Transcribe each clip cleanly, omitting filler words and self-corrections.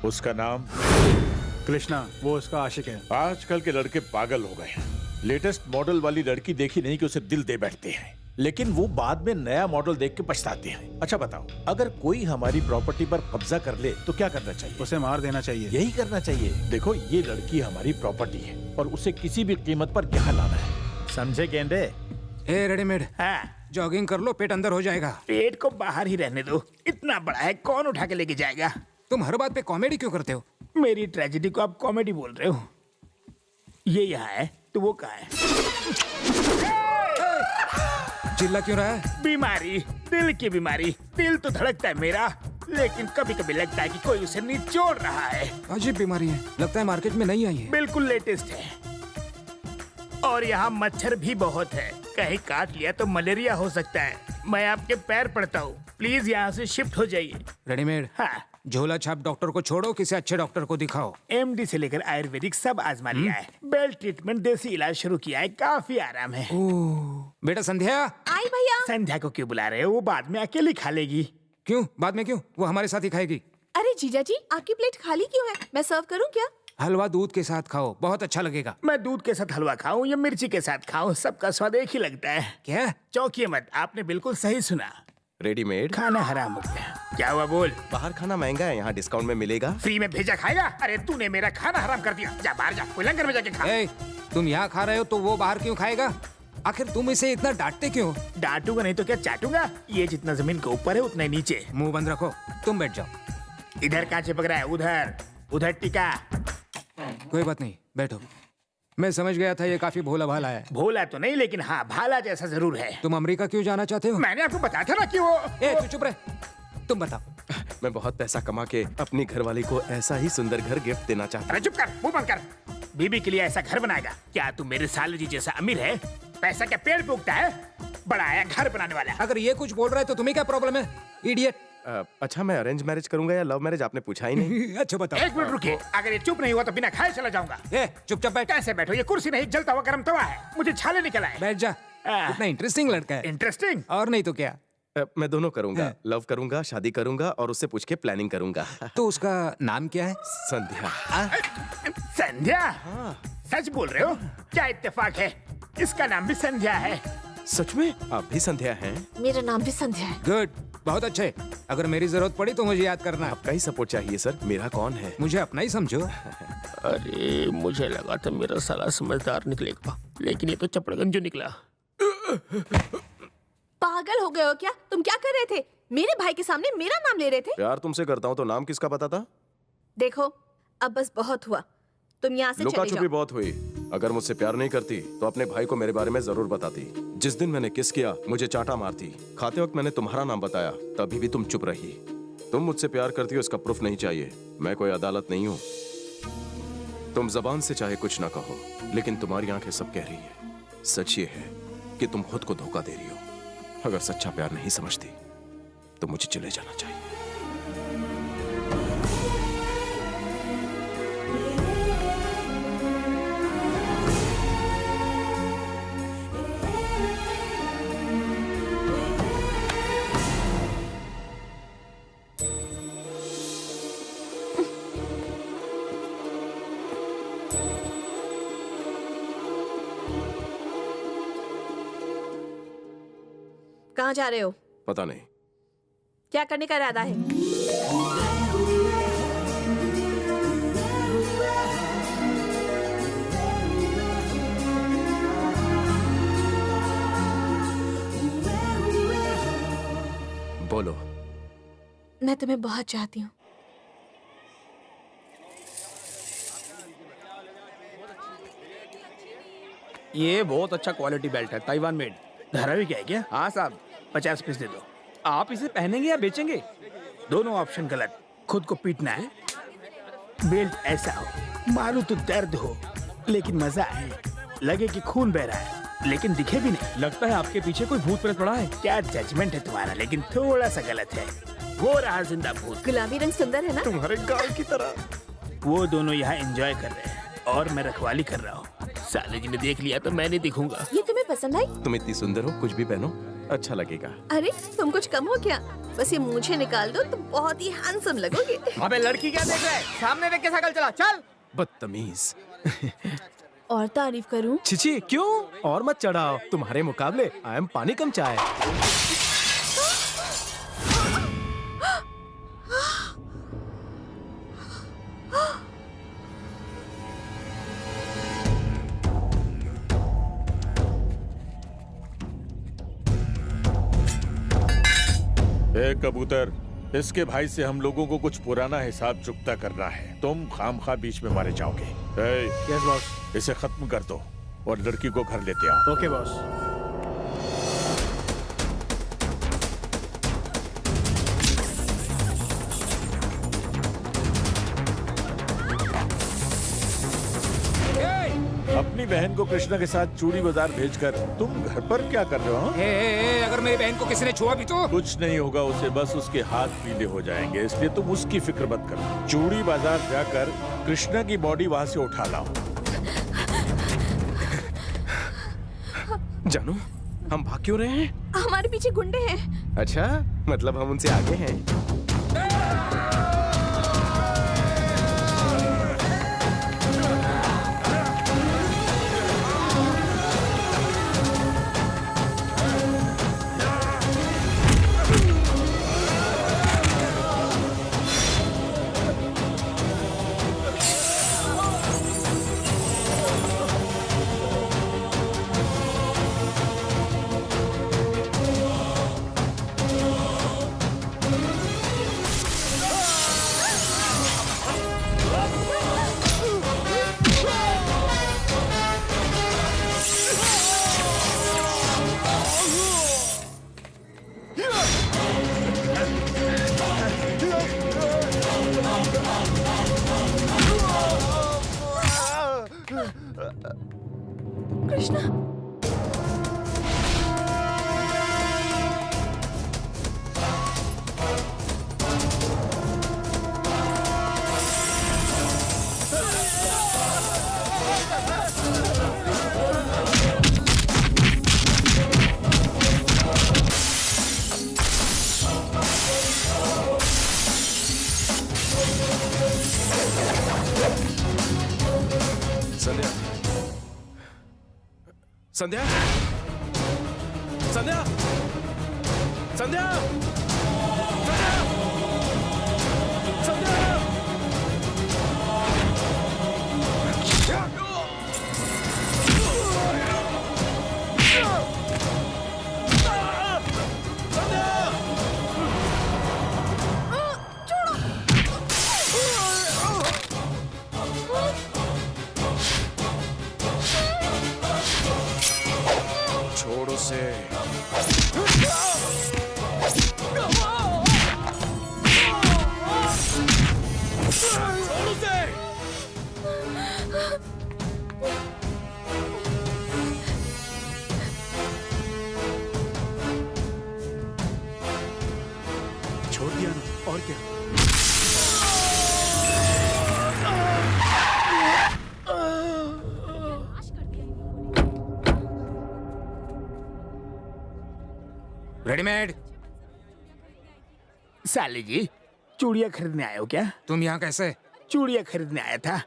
उसका नाम? कृष्णा, वो उसका आशिक है। आजकल के लड़के पागल हो गए हैं। लेटेस्ट मॉडल वाली लड़की देखी नहीं कि उसे दिल दे बैठते हैं, लेकिन वो बाद में नया मॉडल देख के पछताते हैं। अच्छा बताओ, अगर कोई हमारी प्रॉपर्टी पर कब्जा कर ले तो क्या करना चाहिए? उसे मार देना चाहिए। यही करना चाहिए। देखो, ये लड़की हमारी प्रॉपर्टी है और उसे किसी भी कीमत पर यहाँ लाना है, समझे गेंडे? ए रेडीमेड, हाँ, जॉगिंग कर लो, पेट अंदर हो जाएगा। पेट को बाहर ही रहने दो, इतना बड़ा है, कौन उठा के लेके जाएगा? तुम हर बात पे कॉमेडी क्यों करते हो? मेरी ट्रेजेडी को आप कॉमेडी बोल रहे हो? ये यहाँ है तो वो कहाँ है? चिल्ला क्यों रहा है? बीमारी, दिल की बीमारी। दिल तो धड़कता है मेरा, लेकिन कभी कभी लगता है कि कोई उसे निचोड़ रहा है। अजीब बीमारी है, लगता है मार्केट में नहीं आई है। बिल्कुल लेटेस्ट है। और यहाँ मच्छर भी बहुत है, कहीं काट लिया तो मलेरिया हो सकता है। मैं आपके पैर पड़ता हूँ, प्लीज यहाँ से शिफ्ट हो जाइए। रेडीमेड, हाँ, झोला छाप डॉक्टर को छोड़ो, किसी अच्छे डॉक्टर को दिखाओ। एमडी से लेकर आयुर्वेदिक सब आजमा लिया है, बेल्ट ट्रीटमेंट, देसी इलाज शुरू किया है, काफी आराम है। बेटा संध्या। आई भैया। संध्या को क्यों बुला रहे हो? वो बाद में अकेली खा लेगी। क्यों बाद में क्यों? वो हमारे साथ ही खाएगी। अरे जीजा जी, आपकी प्लेट खाली क्यों है? मैं सर्व करूं क्या? हलवा दूध के साथ खाओ, बहुत अच्छा लगेगा। मैं दूध के साथ हलवा खाऊं या मिर्ची के साथ खाऊं, सबका स्वाद एक ही लगता है। क्या? चौंकिए मत, आपने बिल्कुल सही सुना। रेडीमेड खाना हराम हो गया। क्या हुआ बोल? बाहर खाना महंगा है, यहाँ डिस्काउंट में मिलेगा। फ्री में भेजा खाएगा? अरे तूने मेरा खाना हराम कर दिया, जा बाहर जा, कोई लंगर में जाके खा। ए, तुम यहाँ खा रहे हो तो वो बाहर क्यों खाएगा? आखिर तुम इसे इतना डांटते क्यों? डांटूंगा नहीं तो क्या चाटूंगा? ये जितना जमीन के ऊपर है उतना ही नीचे। मुंह बंद रखो, तुम बैठ जाओ। इधर कहाँ चिपक रहा है? उधर उधर टिका। कोई बात नहीं, बैठो। मैं समझ गया था ये काफी भोला भाला है। भोला तो नहीं, लेकिन हाँ भाला जैसा जरूर है। तुम अमेरिका क्यों जाना चाहते हो? मैंने आपको बताया था ना कि वो। ए, तू चुप रहे, तुम बताओ। मैं बहुत पैसा कमा के अपनी घरवाली को ऐसा ही सुंदर घर गिफ्ट देना चाहता अरे चुप कर, मुंह बंद कर। बीबी के लिए ऐसा घर बनाएगा? क्या तू मेरे सालू जी जैसा अमीर है? पैसा क्या पेड़ पे उगता है? बड़ा आया घर बनाने वाला। अगर ये कुछ बोल रहा है तो तुम्हें क्या प्रॉब्लम है, इडियट? अच्छा, मैं अरेंज मैरिज करूंगा या लव मैरिज, आपने पूछा ही नहीं। अच्छा बताओ। एक मिनट रुकिए, अगर ये चुप नहीं हुआ तो बिना खाए चला जाऊंगा। ए, चुपचाप बैठ। कैसे बैठो? ये कुर्सी नहीं, जलता हुआ गर्म तवा है, मुझे छाले निकल आए। बैठ जा। इतना इंटरेस्टिंग लड़का है। इंटरेस्टिंग? और नहीं तो क्या। मैं दोनों करूंगा, लव करूंगा, शादी करूंगा और उससे पूछ के प्लानिंग करूंगा। तो उसका नाम क्या है? संध्या। संध्या? सच बोल रहे हो? क्या इत्तेफाक है, इसका नाम भी संध्या है। सच में? आप भी संध्या हैं? मेरा नाम भी संध्या है। गुड, बहुत अच्छे। अगर मेरी जरूरत पड़ी तो मुझे याद करना। आपका ही सपोर्ट चाहिए सर, मेरा कौन है? मुझे अपना ही समझो। अरे मुझे लगा था मेरा साला समझदार निकलेगा, लेकिन ये तो चपड़गंजू निकला। पागल हो गए हो क्या? तुम क्या कर रहे थे? मेरे भाई के सामने मेरा नाम ले रहे थे। प्यार तुमसे करता हूँ तो नाम किसका पता था? देखो, अब बस बहुत हुआ, तुम यहाँ से लुका चले छुपी जाओ। बहुत हुई। अगर मुझसे प्यार नहीं करती तो अपने भाई को मेरे बारे में जरूर बताती। जिस दिन मैंने किस किया, मुझे चाटा मारती। खाते वक्त मैंने तुम्हारा नाम बताया, तभी भी तुम चुप रही। तुम मुझसे प्यार करती हो, इसका प्रूफ नहीं चाहिए। मैं कोई अदालत नहीं हूँ। तुम जबान से चाहे कुछ ना कहो, लेकिन तुम्हारी आंखें सब कह रही है। सच ये है कि तुम खुद को धोखा दे रही हो। अगर सच्चा प्यार नहीं समझती तो मुझे चले जाना चाहिए। कहाँ जा रहे हो? पता नहीं। क्या करने का इरादा है? बोलो। मैं तुम्हें बहुत चाहती हूँ। ये बहुत अच्छा क्वालिटी बेल्ट है, ताइवान मेड। धारावी क्या है क्या? हाँ साहब। 50 पीस दे दो। आप इसे पहनेंगे या बेचेंगे? दोनों ऑप्शन गलत। खुद को पीटना है, बेल्ट ऐसा हो, मारू तो दर्द हो लेकिन मजा आए, लगे कि खून बह रहा है लेकिन दिखे भी नहीं। लगता है आपके पीछे कोई भूत प्रेत पड़ा है। क्या जजमेंट है तुम्हारा, लेकिन थोड़ा सा गलत है। वो रहा जिंदा भूत, गुलाबी रंग सुंदर है ना? तुम्हारे गाल की तरह। वो दोनों यहाँ एंजॉय कर रहे हैं और मैं रखवाली कर रहा हूँ। साले जी ने देख लिया तो मैं नहीं दिखूंगा। ये तुम्हें पसंद आई? तुम इतनी सुंदर हो, कुछ भी पहनो अच्छा लगेगा। अरे तुम कुछ कम हो क्या? बस ये मूछें निकाल दो तो बहुत ही हैंडसम लगोगे। अबे लड़की क्या देख रहा है? सामने देख के साइकिल चला, चल। बदतमीज। और तारीफ करूं? छिछी क्यों? और मत चढ़ाओ, तुम्हारे मुकाबले आई एम पानी कम चाय। ए कबूतर, इसके भाई से हम लोगों को कुछ पुराना हिसाब चुकता करना है। तुम खामखा बीच में मारे जाओगे। ए, यस बॉस। इसे खत्म कर दो और लड़की को घर लेते आओ। Okay boss. अपनी बहन को कृष्णा के साथ चूड़ी बाजार भेजकर तुम घर पर क्या कर रहे हो? अगर मेरी बहन को किसी ने छुआ भी तो कुछ नहीं होगा उसे, बस उसके हाथ पीले हो जाएंगे, इसलिए तुम उसकी फिक्र मत करो। चूड़ी बाजार जाकर कृष्णा की बॉडी वहां से उठा लाओ। जानू, हम भाग क्यों रहे हैं? हमारे पीछे गुंडे हैं। अच्छा, मतलब हम उनसे आगे हैं। कृष्णा, संध्या, संध्या, संध्या, संध्या, संध्या, छोड़ उसे। छोड़ दिया ना, और क्या? रेडीमेड। साली जी, चूड़ियाँ खरीदने आए हो क्या? तुम यहाँ कैसे? चूड़ियाँ खरीदने आया था,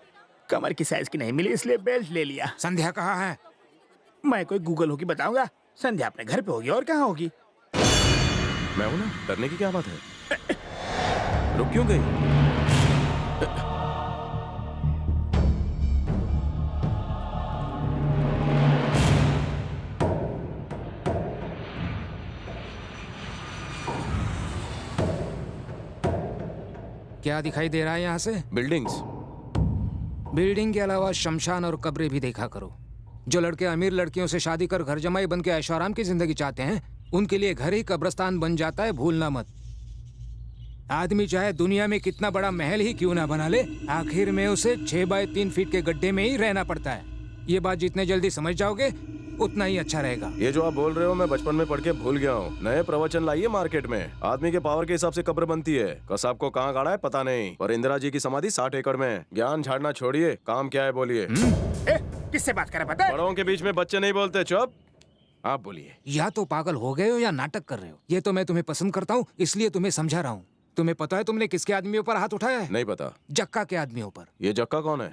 कमर की साइज की नहीं मिली इसलिए बेल्ट ले लिया। संध्या कहाँ है? मैं कोई गूगल होगी बताऊंगा। संध्या अपने घर पे होगी और कहाँ होगी? मैं हूं ना, डरने की क्या बात है? रुक क्यों गई? क्या दिखाई दे रहा है यहाँ से? बिल्डिंग्स। बिल्डिंग के अलावा शमशान और कब्रें भी देखा करो। जो लड़के अमीर लड़कियों से शादी कर घर जमाई बन के ऐशोआराम की जिंदगी चाहते हैं, उनके लिए घर ही कब्रिस्तान बन जाता है, भूलना मत। आदमी चाहे दुनिया में कितना बड़ा महल ही क्यों ना बना ले, आखिर में उसे 6 बाय 3 फीट के गड्ढे में ही रहना पड़ता है। ये बात जितने जल्दी समझ जाओगे उतना ही अच्छा रहेगा। ये जो आप बोल रहे हो मैं बचपन में पढ़ के भूल गया हूँ। नए प्रवचन लाइए मार्केट में। आदमी के पावर के हिसाब से कब्र बनती है। कसाब को कहाँ गाड़ा है पता नहीं, पर इंदिरा जी की समाधि 60 एकड़ में। ज्ञान झाड़ना छोड़िए, काम क्या है बोलिए। किससे बात कर रहा पता है? बड़ों के बीच में बच्चे नहीं बोलते, चुप। आप बोलिए। या तो पागल हो गए हो या नाटक कर रहे हो। ये तो मैं तुम्हें पसंद करता हूँ, इसलिए तुम्हें समझा रहा हूँ। तुम्हें पता है तुमने किसके आदमियों पर हाथ उठाया है? नहीं पता। जक्का के आदमियों पर। ये जक्का कौन है?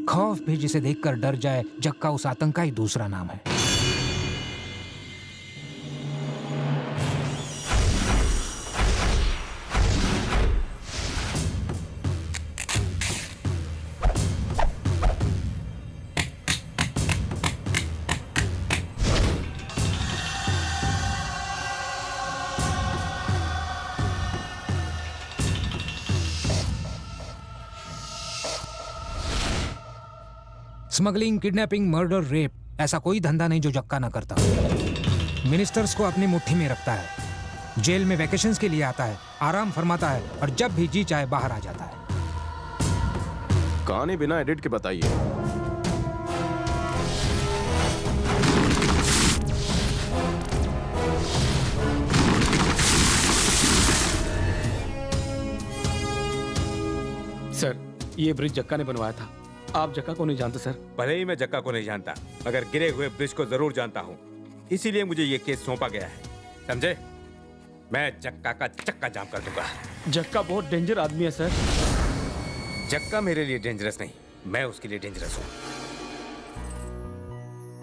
खौफ भी जिसे देखकर डर जाए, जक्का उस आतंक का ही दूसरा नाम है। स्मगलिंग, किडनैपिंग, मर्डर, रेप, ऐसा कोई धंधा नहीं जो जक्का ना करता। मिनिस्टर्स को अपनी मुट्ठी में रखता है, जेल में वैकेशंस के लिए आता है, आराम फरमाता है और जब भी जी चाहे बाहर आ जाता है। कहानी बिना एडिट के बताइए। सर, ये ब्रिज जक्का ने बनवाया था। आप जक्का को नहीं जानते सर? भले ही मैं जक्का को नहीं जानता, मगर गिरे हुए ब्रिज को जरूर जानता हूँ। इसीलिए मुझे ये केस सौंपा गया है, समझे? मैं जक्का का चक्का जाम कर दूंगा। जक्का बहुत डेंजर आदमी है सर। जक्का मेरे लिए डेंजरस नहीं, मैं उसके लिए डेंजरस हूँ।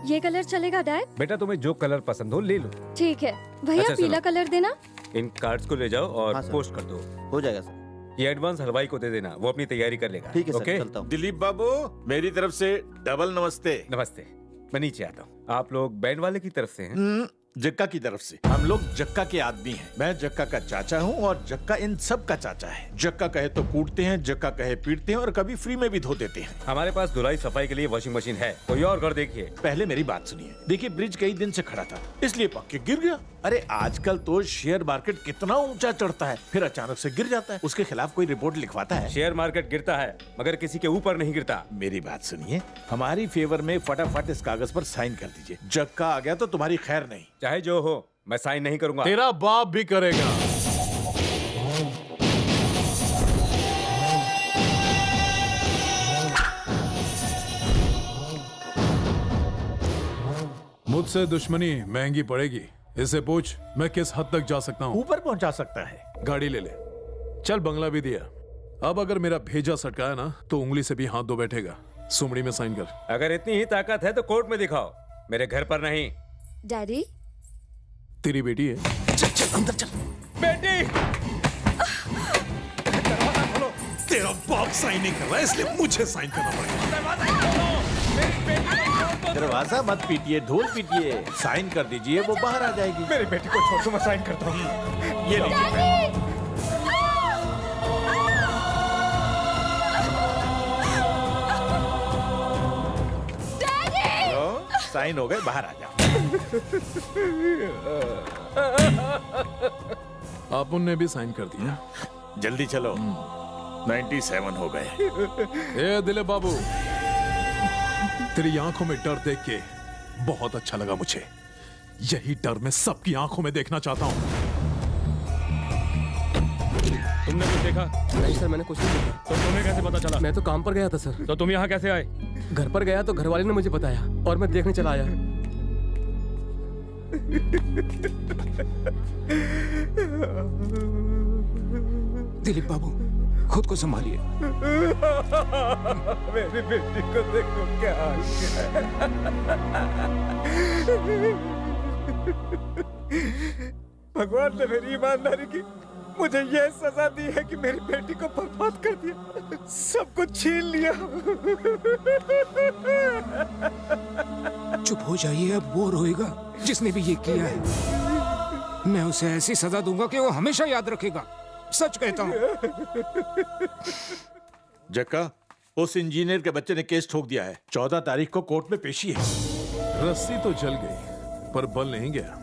ये कलर चलेगा डैड? बेटा तुम्हें जो कलर पसंद हो ले लो। ठीक है भैया, अच्छा, पीला कलर देना। इन कार्ड्स को ले जाओ और हाँ, सर। पोस्ट कर दो। हो जाएगा सर। ये एडवांस हलवाई को दे देना, वो अपनी तैयारी कर लेगा। ठीक है सर, ओके? चलता हूँ। दिलीप बाबू, मेरी तरफ से डबल नमस्ते। नमस्ते, मैं नीचे आता हूँ। आप लोग बैंड वाले की तरफ से हैं? जक्का की तरफ से। हम लोग जक्का के आदमी हैं। मैं जक्का का चाचा हूँ और जक्का इन सब का चाचा है। जक्का कहे तो कूटते हैं, जक्का कहे पीटते हैं और कभी फ्री में भी धो देते हैं। हमारे पास धुलाई सफाई के लिए वॉशिंग मशीन है, कोई और घर देखिए। पहले मेरी बात सुनिए। देखिए, ब्रिज कई दिन से खड़ा था, इसलिए पक्के गिर गया। अरे आजकल तो शेयर मार्केट कितना ऊंचा चढ़ता है, फिर अचानक से गिर जाता है। उसके खिलाफ कोई रिपोर्ट लिखवाता है? शेयर मार्केट गिरता है मगर किसी के ऊपर नहीं गिरता। मेरी बात सुनिए, हमारी फेवर में फटाफट इस कागज पर साइन कर दीजिए। जक्का आ गया तो तुम्हारी खैर नहीं। चाहे जो हो, मैं साइन नहीं करूंगा। तेरा बाप भी करेगा। मुझसे दुश्मनी महंगी पड़ेगी। इससे पूछ मैं किस हद तक जा सकता हूँ। ऊपर पहुंचा सकता है। गाड़ी ले ले, चल बंगला भी दिया। अब अगर मेरा भेजा सटकाया ना तो उंगली से भी हाथ धो बैठेगा। सुमड़ी में साइन कर। अगर इतनी ही ताकत है तो कोर्ट में दिखाओ, मेरे घर पर नहीं। डैडी, तेरी बेटी है। चल चल अंदर चल। बेटी, तेरा बाप साइन नहीं कर रहा है, इसलिए मुझे साइन करना पड़ेगा। दरवाजा मत पीटिए, ढोल पीटिए। साइन कर दीजिए, वो बाहर आ जाएगी। मेरी बेटी को छोड़ दो, मैं साइन करता हूँ। ये लीजिए। लो, साइन हो गए, बाहर आ जाओ। आप उनने भी साइन कर दिया। जल्दी चलो, 97 हो गए। ए दिलीप बाबू, तेरी आंखों में डर देख के बहुत अच्छा लगा मुझे। यही डर मैं सबकी आंखों में देखना चाहता हूँ। तुमने कुछ देखा? नहीं सर, मैंने कुछ नहीं देखा। तो तुम्हें कैसे पता चला? मैं तो काम पर गया था सर। तो तुम यहाँ कैसे आए? घर पर गया तो घर वाले ने मुझे बताया और मैं देखने चला आया। दिलीप बाबू, खुद को संभालिए। मेरी बेटी को देखो क्या हाल है। भगवान ने मेरी ईमानदारी की मुझे यह सजा दी है कि मेरी बेटी को बर्बाद कर दिया, सब कुछ छीन लिया। चुप हो जाइए, अब वो रोएगा जिसने भी ये किया है। मैं उसे ऐसी सजा दूंगा कि वो हमेशा याद रखेगा। सच कहता हूँ। जक्का, उस इंजीनियर के बच्चे ने केस ठोक दिया है। 14 तारीख को कोर्ट में पेशी है। रस्सी तो जल गई पर बल नहीं गया।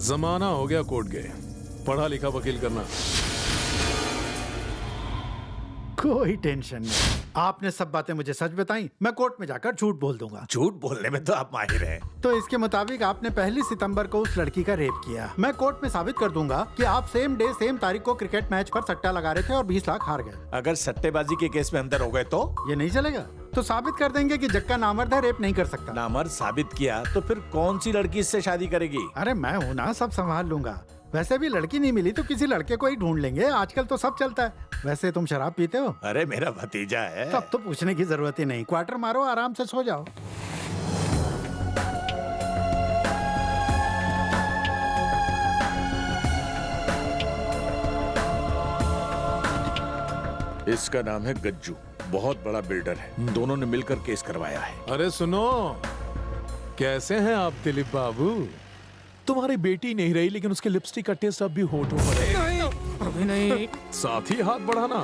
जमाना हो गया कोर्ट गए। पढ़ा लिखा वकील करना। कोई टेंशन नहीं, आपने सब बातें मुझे सच बताई, मैं कोर्ट में जाकर झूठ बोल दूंगा। झूठ बोलने में तो आप माहिर हैं। तो इसके मुताबिक आपने 1 सितंबर को उस लड़की का रेप किया। मैं कोर्ट में साबित कर दूंगा कि आप सेम डे सेम तारीख को क्रिकेट मैच पर सट्टा लगा रहे थे और 20 लाख हार गए। अगर सट्टेबाजी के केस में अंदर हो गए तो? ये नहीं चलेगा। तो साबित कर देंगे कि जक्का नामर्द है, रेप नहीं कर सकता। नामर्द साबित किया तो फिर कौन सी लड़की इससे शादी करेगी? अरे मैं हूं ना, सब संभाल लूंगा। वैसे भी लड़की नहीं मिली तो किसी लड़के को ही ढूंढ लेंगे, आजकल तो सब चलता है। वैसे तुम शराब पीते हो? अरे मेरा भतीजा है। तब तो पूछने की जरूरत ही नहीं। क्वार्टर मारो, आराम से सो जाओ। इसका नाम है गज्जू, बहुत बड़ा बिल्डर है। दोनों ने मिलकर केस करवाया है। अरे सुनो, कैसे हैं आप दिलीप बाबू? तुम्हारी बेटी नहीं रही लेकिन उसके लिपस्टिक का टेस्ट अब भी होठों पर है। अभी नहीं। साथ ही हाथ बढ़ाना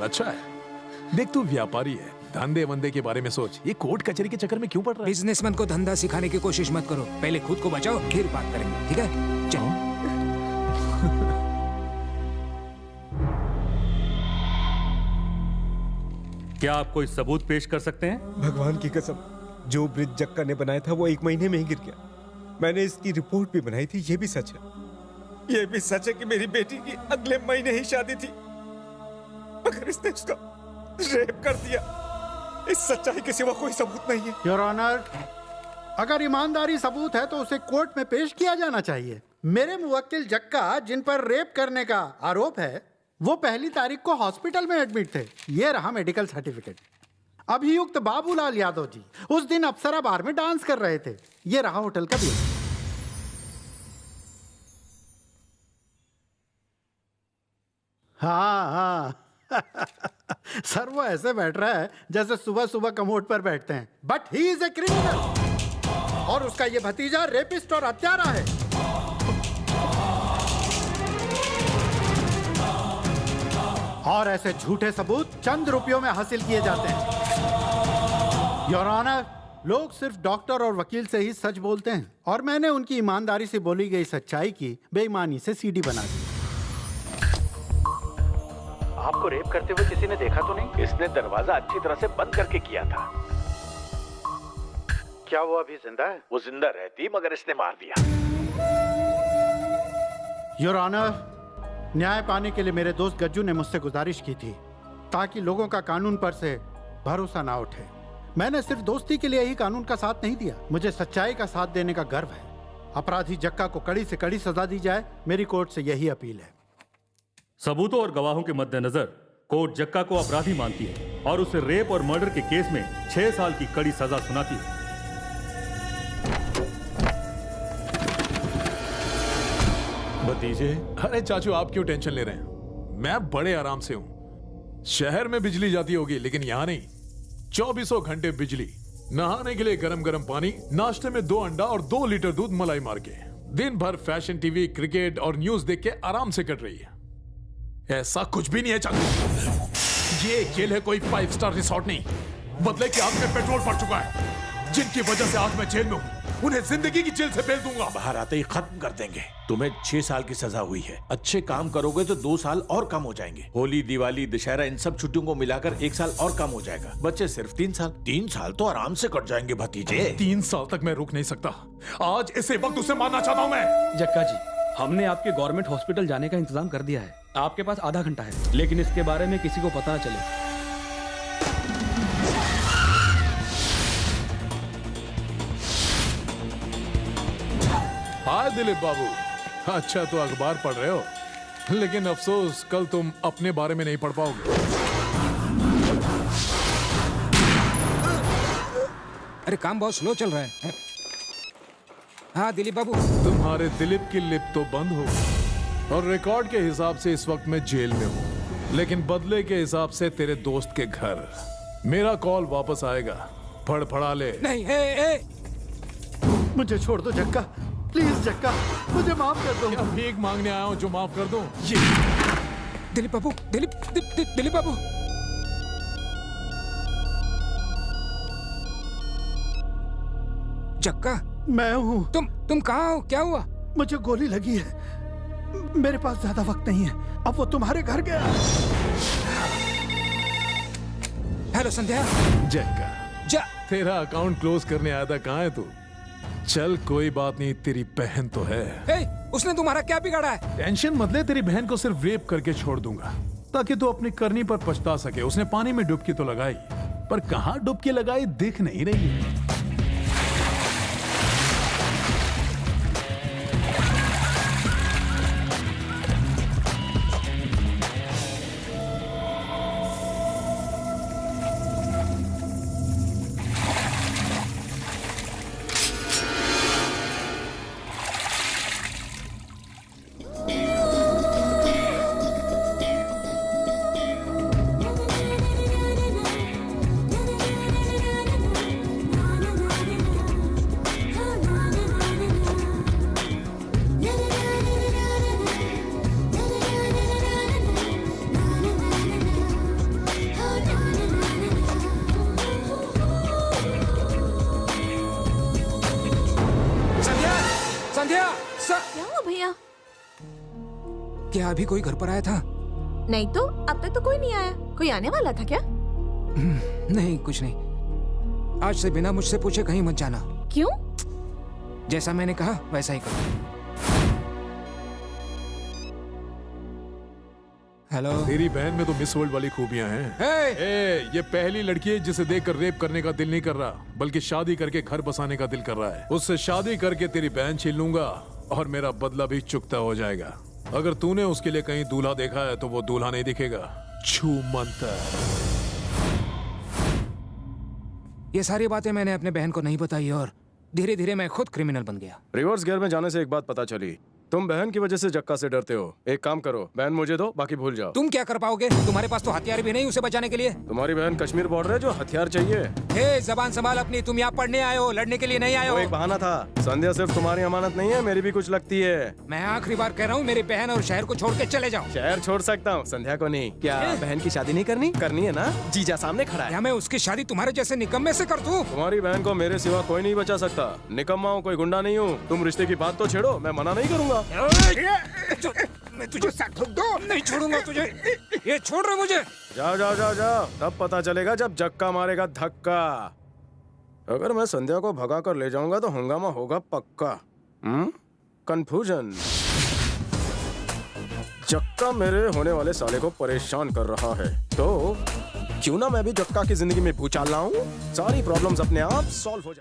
अच्छा है। देख तू व्यापारी है, धंधे वंदे के बारे में सोच। ये कोर्ट कचहरी के चक्कर में क्यों पड़ रहा है? बिजनेसमैन को धंधा सिखाने की कोशिश मत करो, पहले खुद को बचाओ फिर बात करेंगे, ठीक है? चलो। क्या आप कोई सबूत पेश कर सकते हैं? भगवान की कसम, जो ब्रिज जक्का ने बनाया था वो 1 महीने में ही गिर गया। मैंने इसकी रिपोर्ट भी बनाई थी, ये भी सच है। ये भी सच है कि मेरी बेटी की अगले महीने ही शादी थी, मगर इसने उसका रेप कर दिया। इस सच्चाई के सिवा कोई सबूत नहीं है। योर ऑनर, अगर ईमानदारी सबूत है तो उसे कोर्ट में पेश किया जाना चाहिए। मेरे मुवक्किल जक्का, जिन पर रेप करने का आरोप है, वो 1 तारीख को हॉस्पिटल में एडमिट थे। ये रहा मेडिकल सर्टिफिकेट। अभियुक्त बाबूलाल यादव जी उस दिन अप्सरा बार में डांस कर रहे थे। ये रहा होटल का बिल। हाँ सर, वो ऐसे बैठ रहा है जैसे सुबह सुबह कमोड पर बैठते हैं। But he is a criminal, और उसका ये भतीजा रेपिस्ट और हत्यारा है। और ऐसे झूठे सबूत चंद रुपयों में हासिल किए जाते हैं। योर ऑनर, लोग सिर्फ डॉक्टर और वकील से ही सच बोलते हैं, और मैंने उनकी ईमानदारी से बोली गई सच्चाई की बेईमानी से सीडी बना दी। आपको रेप करते हुए किसी ने देखा तो नहीं? इसने दरवाजा अच्छी तरह से बंद करके किया था। क्या वो अभी जिंदा है? वो जिंदा रहती मगर इसने मार दिया। योर ऑनर, न्याय पाने के लिए मेरे दोस्त गज्जू ने मुझसे गुजारिश की थी ताकि लोगों का कानून पर से भरोसा ना उठे। मैंने सिर्फ दोस्ती के लिए ही कानून का साथ नहीं दिया, मुझे सच्चाई का साथ देने का गर्व है। अपराधी जक्का को कड़ी से कड़ी सजा दी जाए, मेरी कोर्ट से यही अपील है। सबूतों और गवाहों के मद्देनजर कोर्ट जक्का को अपराधी मानती है और उसे रेप और मर्डर के केस में 6 साल की कड़ी सजा सुनाती है। भतीजे, अरे चाचू, आप क्यों टेंशन ले रहे हैं? मैं बड़े आराम से हूं। शहर में बिजली जाती होगी लेकिन यहां नहीं। 24 घंटे बिजली, नहाने के लिए गरम गरम पानी, नाश्ते में 2 अंडा और 2 लीटर दूध मलाई मार के, दिन भर फैशन टीवी, क्रिकेट और न्यूज देख के आराम से कट रही है। ऐसा कुछ भी नहीं है चाचू। ये खेल है कोई 5 स्टार रिसोर्ट नहीं। बदले की आग में पेट्रोल पड़ चुका है। जिनकी वजह से आज मैं जेल में हूं, उन्हें जिंदगी की जेल से भेज दूंगा। बाहर आते ही खत्म कर देंगे। तुम्हें 6 साल की सजा हुई है। अच्छे काम करोगे तो 2 साल और कम हो जाएंगे। होली, दिवाली, दशहरा, इन सब छुट्टियों को मिलाकर 1 साल और कम हो जाएगा। बच्चे सिर्फ 3 साल। 3 साल तो आराम से कट जाएंगे भतीजे। 3 साल तक मैं रुक नहीं सकता। आज इसे वक्त उसे मारना चाहता हूं मैं। जक्का जी, हमने आपके गवर्नमेंट हॉस्पिटल जाने का इंतजाम कर दिया है। आपके पास आधा घंटा है, लेकिन इसके बारे में किसी को पता न चले। हाय दिलीप बाबू, अच्छा तो अखबार पढ़ रहे हो, लेकिन अफसोस कल तुम अपने बारे में नहीं पढ़ पाओगे। अरे काम बहुत स्लो चल रहा है। हाँ दिलीप बाबू। तुम्हारे दिलीप की लिप तो बंद हो गई और रिकॉर्ड के हिसाब से इस वक्त मैं जेल में हूँ, लेकिन बदले के हिसाब से तेरे दोस्त के घर मेरा कॉल वापस आएगा। फड़फड़ा ले। नहीं, मुझे छोड़ दो जक्का, प्लीज जक्का, मुझे माफ कर दो। क्या भीख मांगने आया हूँ जो माफ कर दूं? दिलीप बाबू, दिलीप बाबू। जक्का, मैं हूँ। तुम कहाँ हो? क्या हुआ? मुझे गोली लगी है। मेरे पास ज्यादा वक्त नहीं है, अब वो तुम्हारे घर गया। हेलो संध्या। जक्का, तेरा अकाउंट क्लोज करने आया था, कहाँ है तू? चल कोई बात नहीं, तेरी बहन तो है। उसने तुम्हारा क्या बिगाड़ा है? टेंशन मत ले, तेरी बहन को सिर्फ रेप करके छोड़ दूंगा ताकि तू अपनी करनी पर पछता सके। उसने पानी में डुबकी तो लगाई, पर कहां डुबकी लगाई दिख नहीं रही है। संध्या क्या हुआ भैया? क्या अभी कोई घर पर आया था? नहीं तो अब तक तो कोई नहीं आया। कोई आने वाला था क्या? नहीं, कुछ नहीं। आज से बिना मुझसे पूछे कहीं मत जाना। क्यों? जैसा मैंने कहा वैसा ही करो। हेलो। तेरी बहन में तो मिस वर्ल्ड वाली खूबियां हैं। ये पहली लड़की है जिसे देखकर रेप करने का दिल नहीं कर रहा, बल्कि शादी करके घर बसाने का दिल कर रहा है। उससे शादी करके तेरी बहन छीन लूंगा और मेरा बदला भी चुकता हो जाएगा। अगर तूने उसके लिए कहीं दूल्हा देखा है तो वो दूल्हा नहीं दिखेगा, छू मंतर। ये सारी बातें मैंने अपने बहन को नहीं बताई और धीरे धीरे मैं खुद क्रिमिनल बन गया। रिवर्स गियर में जाने से एक बात पता चली, तुम बहन की वजह से जक्का से डरते हो। एक काम करो, बहन मुझे दो, बाकी भूल जाओ। तुम क्या कर पाओगे? तुम्हारे पास तो हथियार भी नहीं उसे बचाने के लिए। तुम्हारी बहन कश्मीर बॉर्डर है जो हथियार चाहिए। हे, जबान संभाल अपनी। तुम यहाँ पढ़ने आए हो, लड़ने के लिए नहीं आए हो। वो एक बहाना था। संध्या सिर्फ तुम्हारी अमानत नहीं है, मेरी भी कुछ लगती है। मैं आखिरी बार कह रहा हूँ, मेरी बहन और शहर को छोड़ के चले जाओ। शहर छोड़ सकता हूँ, संध्या को नहीं। क्या बहन की शादी नहीं करनी? करनी है ना? जीजा सामने खड़ा है। क्या मैं उसकी शादी तुम्हारे जैसे निकम्मे से कर दूं? तुम्हारी बहन को मेरे सिवा कोई नहीं बचा सकता। निकम्मा हूँ, कोई गुंडा नहीं हूँ। तुम रिश्ते की बात तो छेड़ो, मैं मना नहीं करूंगा। मैं तुझे नहीं छोड़ूंगा तुझे। ये छोड़ रहे मुझे। जाओ जाओ जाओ जाओ, तब पता चलेगा जब जक्का मारेगा धक्का। अगर मैं संध्या को भगा कर ले जाऊंगा तो हंगामा होगा पक्का। कंफ्यूजन। जक्का मेरे होने वाले साले को परेशान कर रहा है, तो क्यों ना मैं भी जक्का की जिंदगी में भूचाल लाऊं। सारी प्रॉब्लम्स अपने आप सॉल्व हो जाए।